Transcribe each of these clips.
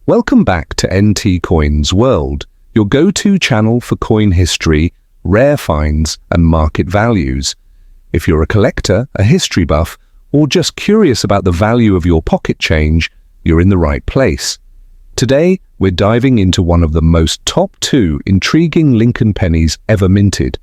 Welcome back to NT Coins World, your go-to channel for coin history, rare finds, and market values. If you're a collector, a history buff, or just curious about the value of your pocket change, you're in the right place. Today, we're diving into one of the most top two intriguing Lincoln pennies ever minted,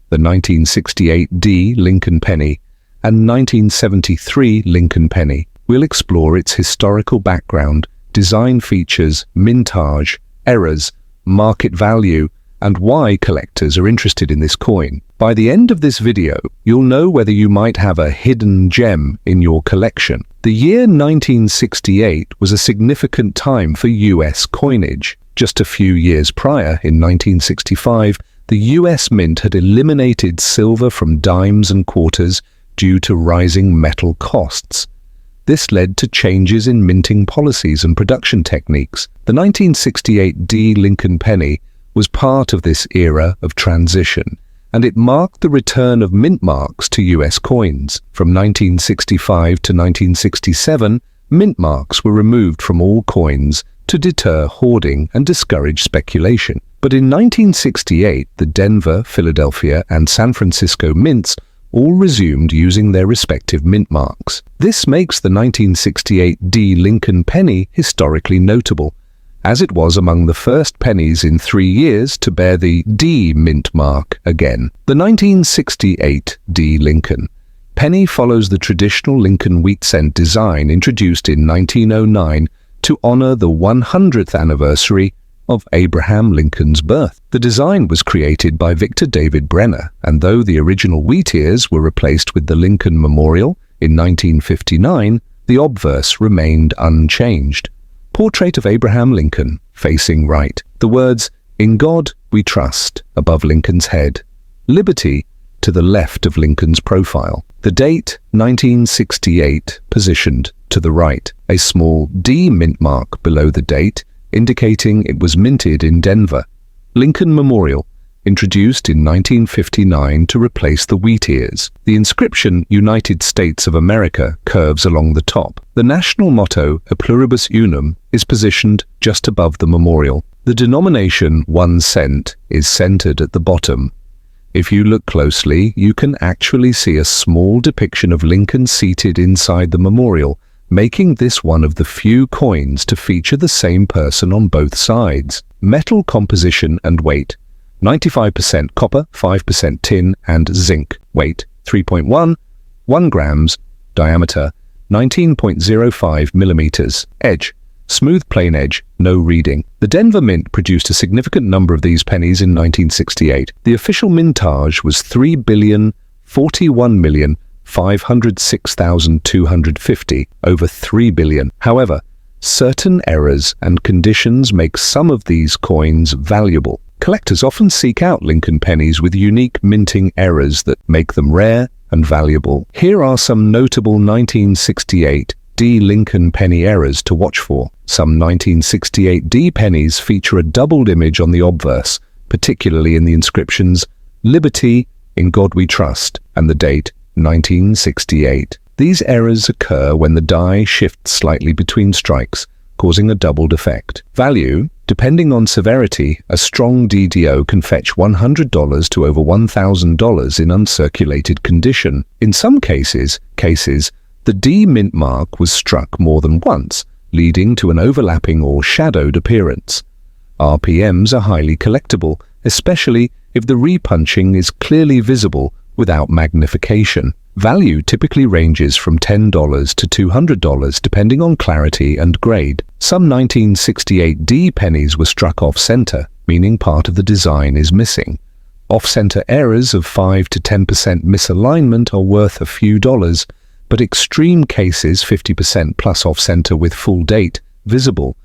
the 1968 D Lincoln penny and 1973 Lincoln penny. We'll explore its historical background, design features, mintage, errors, market value, and why collectors are interested in this coin. By the end of this video, you'll know whether you might have a hidden gem in your collection. The year 1968 was a significant time for US coinage. Just a few years prior, in 1965, the US Mint had eliminated silver from dimes and quarters due to rising metal costs. This led to changes in minting policies and production techniques. The 1968 D Lincoln penny was part of this era of transition, and it marked the return of mint marks to US coins. From 1965 to 1967, mint marks were removed from all coins to deter hoarding and discourage speculation. But in 1968, the Denver, Philadelphia, and San Francisco mints all resumed using their respective mint marks. This makes the 1968 D Lincoln penny historically notable, as it was among the first pennies in 3 years to bear the D mint mark again. The 1968 D Lincoln penny follows the traditional Lincoln wheat cent design introduced in 1909 to honor the 100th anniversary of Abraham Lincoln's birth. The design was created by Victor David Brenner, and though the original wheat ears were replaced with the Lincoln Memorial in 1959, the obverse remained unchanged. Portrait of Abraham Lincoln, facing right. The words, "In God we trust," above Lincoln's head. Liberty, to the left of Lincoln's profile. The date, 1968, positioned to the right. A small D mint mark below the date, indicating it was minted in Denver. Lincoln Memorial, introduced in 1959 to replace the wheat ears. The inscription, United States of America, curves along the top. The national motto, A Pluribus Unum, is positioned just above the memorial. The denomination 1 cent is centered at the bottom. If you look closely, you can actually see a small depiction of Lincoln seated inside the memorial, making this one of the few coins to feature the same person on both sides. Metal composition and weight: 95% copper, 5% tin, and zinc. Weight: 3.1 grams. Diameter: 19.05 millimeters. Edge: smooth plain edge, no reading. The Denver Mint produced a significant number of these pennies in 1968. The official mintage was 3,041,506,250, over 3 billion. However, certain errors and conditions make some of these coins valuable. Collectors often seek out Lincoln pennies with unique minting errors that make them rare and valuable. Here are some notable 1968 D Lincoln penny errors to watch for. Some 1968 D pennies feature a doubled image on the obverse, particularly in the inscriptions "Liberty, in God we trust," and the date 1968. These errors occur when the die shifts slightly between strikes, causing a doubled effect. Value: depending on severity, a strong DDO can fetch $100 to over $1,000 in uncirculated condition. In some cases, the D mint mark was struck more than once, leading to an overlapping or shadowed appearance. RPMs are highly collectible, especially if the repunching is clearly visible without magnification. Value typically ranges from $10 to $200 depending on clarity and grade. Some 1968 D pennies were struck off-center, meaning part of the design is missing. Off-center errors of 5 to 10% misalignment are worth a few dollars, but extreme cases, 50% plus off-center with full date visible,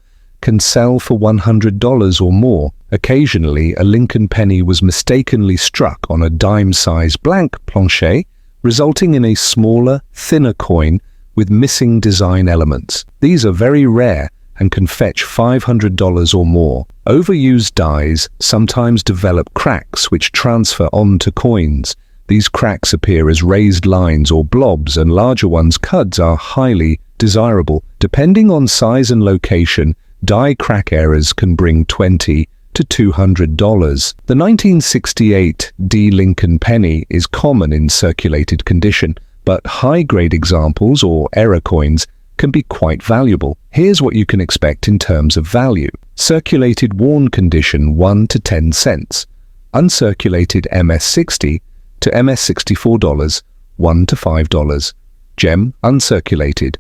can sell for $100 or more. Occasionally, a Lincoln penny was mistakenly struck on a dime-size blank plancher, resulting in a smaller, thinner coin with missing design elements. These are very rare and can fetch $500 or more. Overused dies sometimes develop cracks which transfer onto coins. These cracks appear as raised lines or blobs, and larger ones, cuds, are highly desirable. Depending on size and location, Die crack errors can bring $20 to $200. The 1968 D. Lincoln penny is common in circulated condition, but high-grade examples or error coins can be quite valuable. Here's what you can expect in terms of value. Circulated worn condition 1 to 10 cents. Uncirculated MS60 to MS64 $1 to $5. Gem uncirculated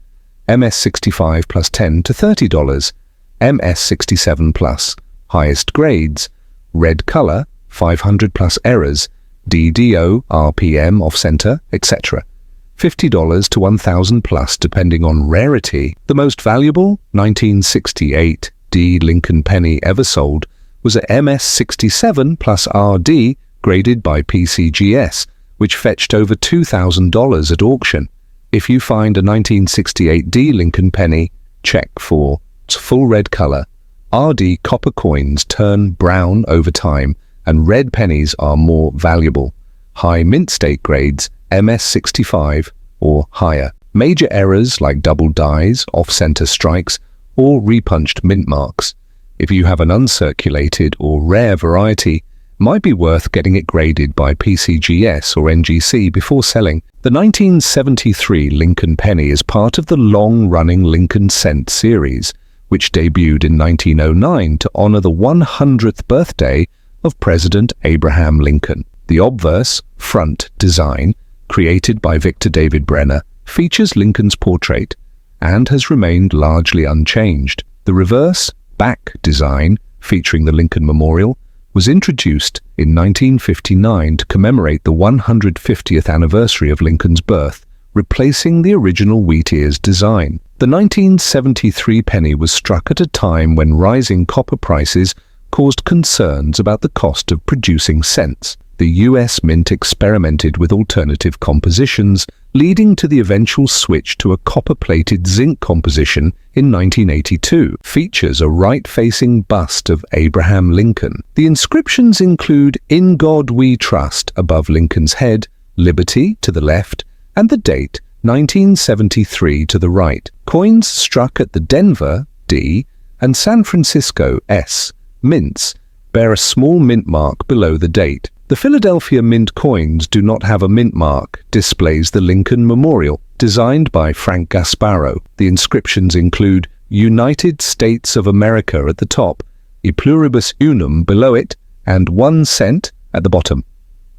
MS65 plus $10 to $30. MS67 plus. Highest grades. Red color 500 plus errors. DDO, RPM off center, etc. $50 to $1,000 plus depending on rarity. The most valuable 1968 D. Lincoln penny ever sold was a MS67 plus RD graded by PCGS, which fetched over $2,000 at auction. If you find a 1968 D. Lincoln penny, check for its full red color. RD copper coins turn brown over time, and red pennies are more valuable. High mint state grades, MS65 or higher. Major errors like double dies, off-center strikes, or repunched mint marks. If you have an uncirculated or rare variety, might be worth getting it graded by PCGS or NGC before selling. The 1973 Lincoln penny is part of the long-running Lincoln cent series, which debuted in 1909 to honor the 100th birthday of President Abraham Lincoln. The obverse, front design, created by Victor David Brenner, features Lincoln's portrait and has remained largely unchanged. The reverse, back design, featuring the Lincoln Memorial, was introduced in 1959 to commemorate the 150th anniversary of Lincoln's birth, replacing the original wheat ears design. The 1973 penny was struck at a time when rising copper prices caused concerns about the cost of producing cents. The U.S. Mint experimented with alternative compositions, leading to the eventual switch to a copper-plated zinc composition in 1982. Features a right-facing bust of Abraham Lincoln. The inscriptions include "In God We Trust" above Lincoln's head, "Liberty" to the left, and the date 1973 to the right. Coins struck at the Denver D and San Francisco S mints bear a small mint mark below the date. The Philadelphia Mint coins do not have a mint mark, displays the Lincoln Memorial, designed by Frank Gasparro. The inscriptions include "United States of America" at the top, "E Pluribus Unum" below it, and 1 cent at the bottom.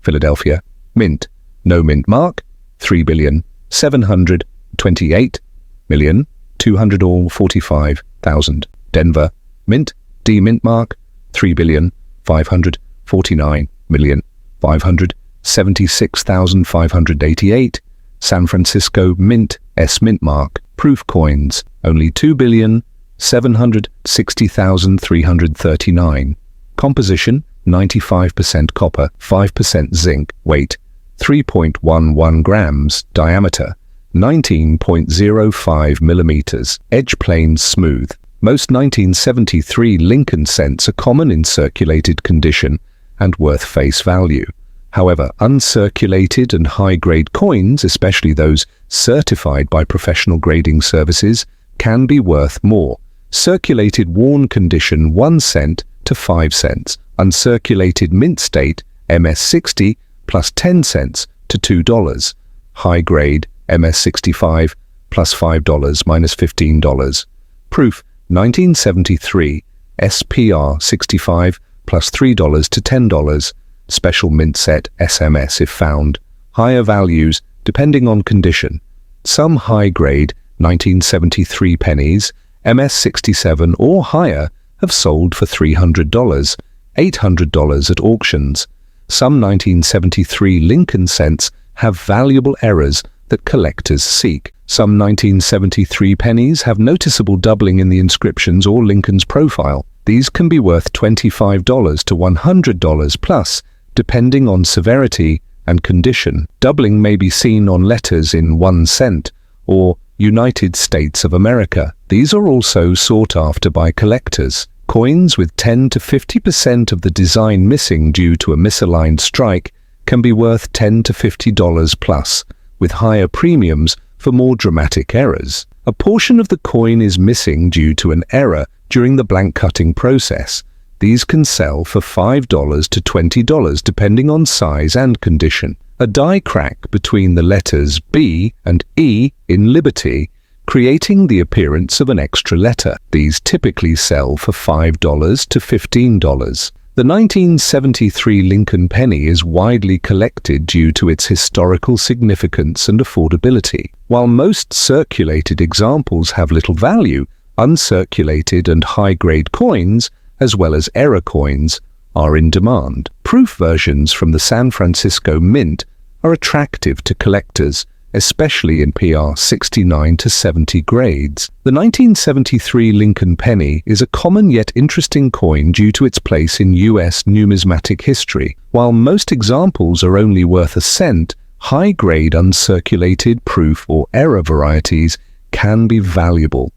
Philadelphia Mint, no mint mark, 3,728,245,000. Denver Mint, D mint mark, 3,549,576,588. San Francisco Mint, S mint mark. Proof coins, only 2,760,339. Composition, 95% copper, 5% zinc. Weight, 3.11 grams. Diameter, 19.05 millimeters. Edge plane smooth. Most 1973 Lincoln cents are common in circulated condition and worth face value. However, uncirculated and high-grade coins, especially those certified by professional grading services, can be worth more. Circulated worn condition 1 cent to 5 cents. Uncirculated mint state MS60 plus 10 cents to $2. High-grade MS65 plus $5 minus $15. Proof 1973 SPR 65 plus $3 to $10. Special mint set SMS if found. Higher values depending on condition. Some high-grade 1973 pennies, MS67 or higher, have sold for $300, $800 at auctions. Some 1973 Lincoln cents have valuable errors that collectors seek. Some 1973 pennies have noticeable doubling in the inscriptions or Lincoln's profile. These can be worth $25 to $100 plus, depending on severity and condition. Doubling may be seen on letters in 1 cent or United States of America. These are also sought after by collectors. Coins with 10 to 50% of the design missing due to a misaligned strike can be worth $10 to $50 plus, with higher premiums for more dramatic errors. A portion of the coin is missing due to an error during the blank cutting process. These can sell for $5 to $20 depending on size and condition. A die crack between the letters B and E in Liberty, creating the appearance of an extra letter. These typically sell for $5 to $15. The 1973 Lincoln penny is widely collected due to its historical significance and affordability. While most circulated examples have little value, uncirculated and high-grade coins, as well as error coins, are in demand. Proof versions from the San Francisco Mint are attractive to collectors, especially in PR 69 to 70 grades. The 1973 Lincoln penny is a common yet interesting coin due to its place in U.S. numismatic history. While most examples are only worth a cent, high-grade uncirculated proof or error varieties can be valuable.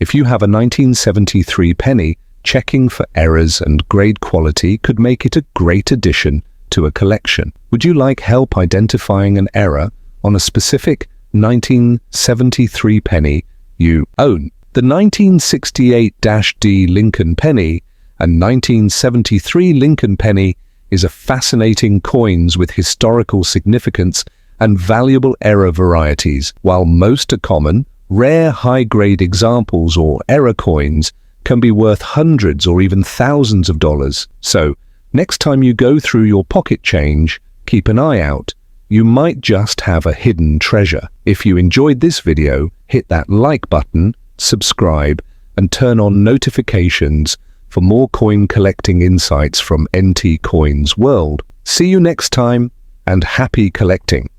If you have a 1973 penny, checking for errors and grade quality could make it a great addition to a collection. Would you like help identifying an error on a specific 1973 penny you own? The 1968-D Lincoln penny and 1973 Lincoln penny is a fascinating coins with historical significance and valuable error varieties. While most are common, rare high-grade examples or error coins can be worth hundreds or even thousands of dollars. So, next time you go through your pocket change, keep an eye out. You might just have a hidden treasure. If you enjoyed this video, hit that like button, subscribe, and turn on notifications for more coin collecting insights from NT Coins World. See you next time, and happy collecting!